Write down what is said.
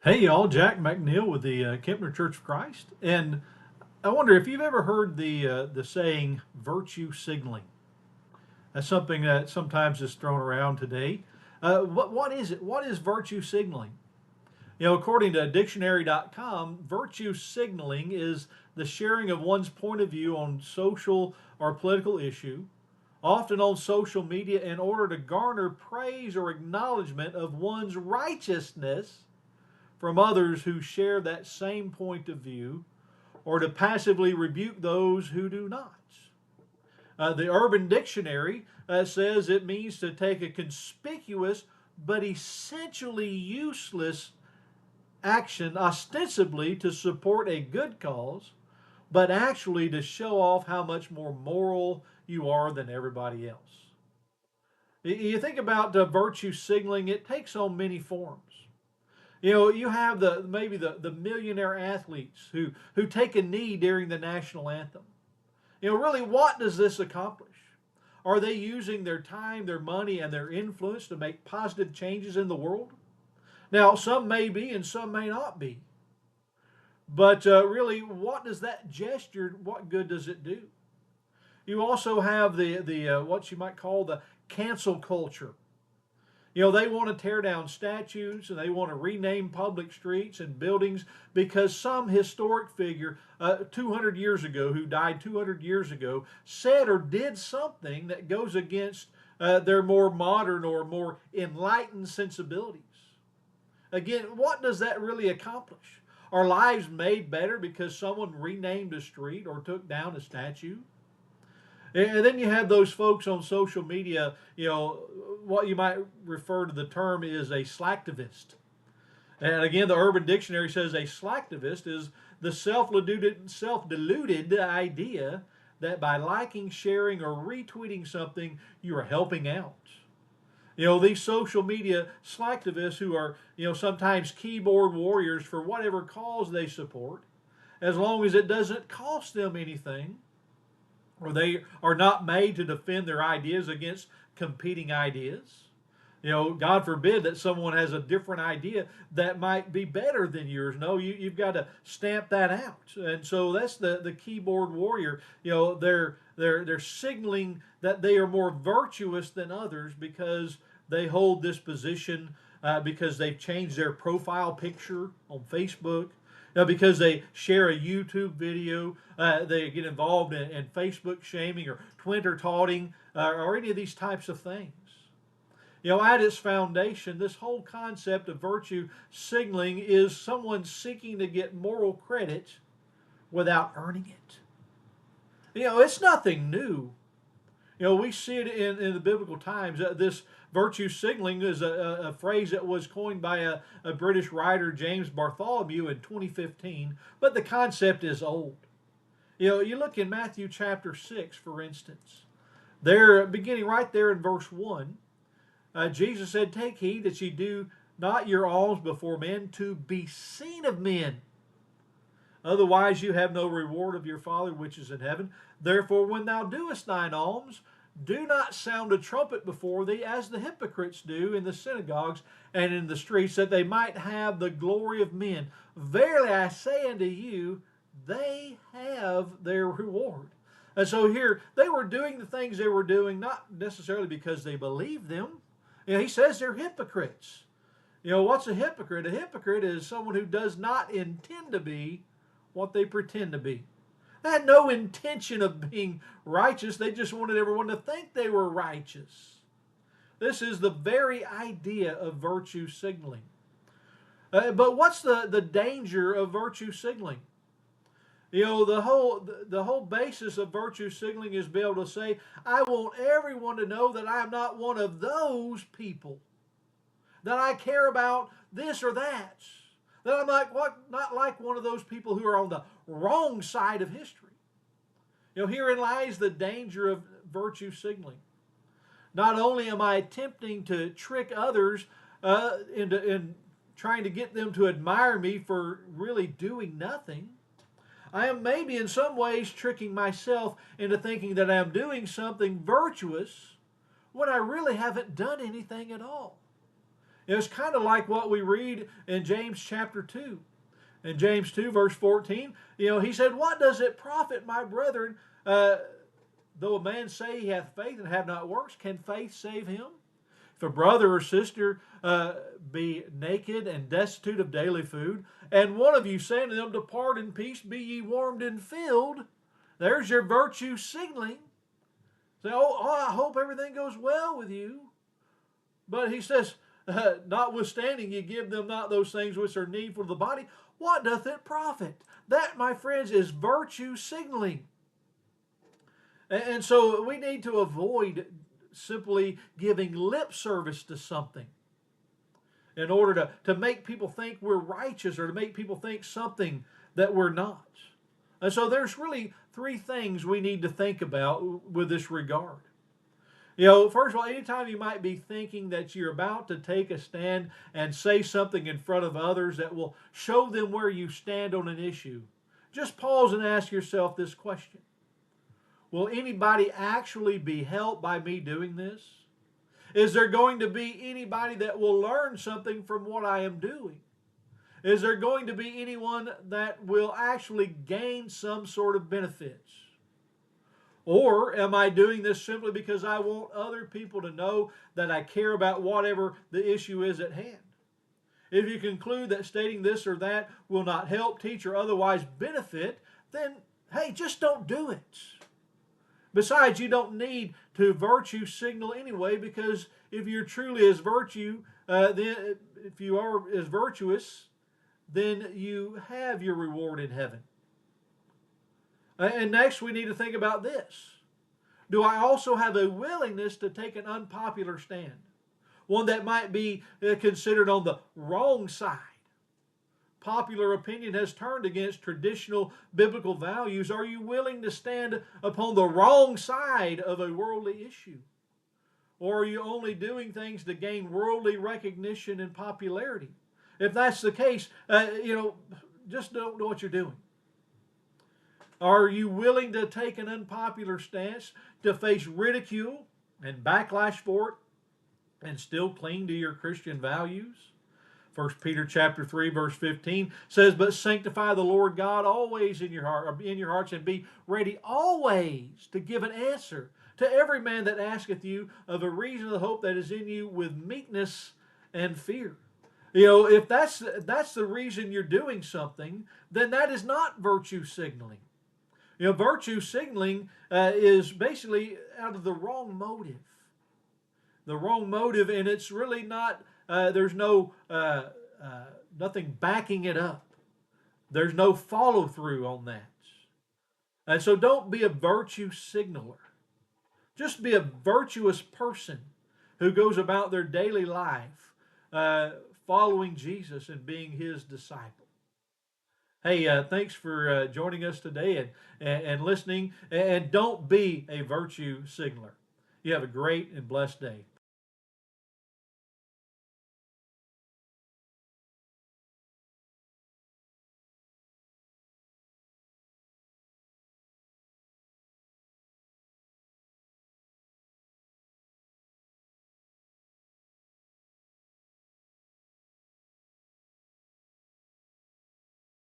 Hey y'all, Jack McNiel with the Kempner Church of Christ, and I wonder if you've ever heard the saying "virtue signaling." That's something that sometimes is thrown around today. What is it? What is virtue signaling? According to dictionary.com, virtue signaling is the sharing of one's point of view on social or political issue, often on social media, in order to garner praise or acknowledgement of one's righteousness from others who share that same point of view, or to passively rebuke those who do not. The Urban Dictionary says it means to take a conspicuous but essentially useless action ostensibly to support a good cause, but actually to show off how much more moral you are than everybody else. You think about virtue signaling, it takes on many forms. You have maybe the millionaire athletes who take a knee during the national anthem. Really, what does this accomplish? Are they using their time, their money, and their influence to make positive changes in the world? Now, some may be and some may not be. But really, what does that gesture, what good does it do? You also have the what you might call the cancel culture. They want to tear down statues and they want to rename public streets and buildings because some historic figure 200 years ago, who died 200 years ago, said or did something that goes against their more modern or more enlightened sensibilities. Again, what does that really accomplish? Are lives made better because someone renamed a street or took down a statue? And then you have those folks on social media, what you might refer to the term is a slacktivist. And again, the Urban Dictionary says a slacktivist is the self-deluded idea that by liking, sharing, or retweeting something, you are helping out. These social media slacktivists who are, sometimes keyboard warriors for whatever cause they support, as long as it doesn't cost them anything, or they are not made to defend their ideas against competing ideas. God forbid that someone has a different idea that might be better than yours. No, you've got to stamp that out. And so that's the keyboard warrior. They're signaling that they are more virtuous than others because they hold this position, because they've changed their profile picture on Facebook, because they share a YouTube video, they get involved in Facebook shaming or Twitter taunting, or any of these types of things. At its foundation, this whole concept of virtue signaling is someone seeking to get moral credit without earning it. It's nothing new. We see it in the biblical times. This virtue signaling is a phrase that was coined by a British writer, James Bartholomew, in 2015, but the concept is old. You look in Matthew chapter 6, for instance. There, beginning right there in verse 1, Jesus said, "Take heed that ye do not your alms before men to be seen of men. Otherwise you have no reward of your Father which is in heaven. Therefore, when thou doest thine alms, do not sound a trumpet before thee, as the hypocrites do in the synagogues and in the streets, that they might have the glory of men. Verily I say unto you, they have their reward." And so here, they were doing the things they were doing, not necessarily because they believed them. He says they're hypocrites. What's a hypocrite? A hypocrite is someone who does not intend to be what they pretend to be. They had no intention of being righteous. They just wanted everyone to think they were righteous. This is the very idea of virtue signaling. But what's the danger of virtue signaling? The whole basis of virtue signaling is to be able to say, I want everyone to know that I am not one of those people, that I care about this or that, that I'm not like one of those people who are on the wrong side of history. Herein lies the danger of virtue signaling. Not only am I attempting to trick others in trying to get them to admire me for really doing nothing, I am maybe in some ways tricking myself into thinking that I am doing something virtuous when I really haven't done anything at all. It's kind of like what we read in James chapter 2. In James 2, verse 14, he said, "What does it profit, my brethren, though a man say he hath faith and have not works? Can faith save him? If a brother or sister be naked and destitute of daily food, and one of you say unto them, Depart in peace, be ye warmed and filled," there's your virtue signaling. Say, I hope everything goes well with you. But he says, notwithstanding, you give them not those things which are needful to the body. What doth it profit? That, my friends, is virtue signaling. And so we need to avoid simply giving lip service to something in order to make people think we're righteous or to make people think something that we're not. And so there's really three things we need to think about with this regard. First of all, anytime you might be thinking that you're about to take a stand and say something in front of others that will show them where you stand on an issue, just pause and ask yourself this question. Will anybody actually be helped by me doing this? Is there going to be anybody that will learn something from what I am doing? Is there going to be anyone that will actually gain some sort of benefits? Or am I doing this simply because I want other people to know that I care about whatever the issue is at hand? If you conclude that stating this or that will not help, teach, or otherwise benefit, then, hey, just don't do it. Besides, you don't need to virtue signal anyway, because if you're truly as if you are as virtuous, then you have your reward in heaven. And next, we need to think about this. Do I also have a willingness to take an unpopular stand? One that might be considered on the wrong side. Popular opinion has turned against traditional biblical values. Are you willing to stand upon the wrong side of a worldly issue? Or are you only doing things to gain worldly recognition and popularity? If that's the case, just don't know what you're doing. Are you willing to take an unpopular stance, to face ridicule and backlash for it, and still cling to your Christian values? 1 Peter chapter 3, verse 15 says, "But sanctify the Lord God always in your hearts, and be ready always to give an answer to every man that asketh you of a reason of the hope that is in you with meekness and fear." If that's the reason you're doing something, then that is not virtue signaling. Virtue signaling is basically out of the wrong motive. The wrong motive, and it's really not, there's no, nothing backing it up. There's no follow through on that. And so don't be a virtue signaler. Just be a virtuous person who goes about their daily life following Jesus and being his disciple. Hey, thanks for joining us today and listening. And don't be a virtue signaler. You have a great and blessed day.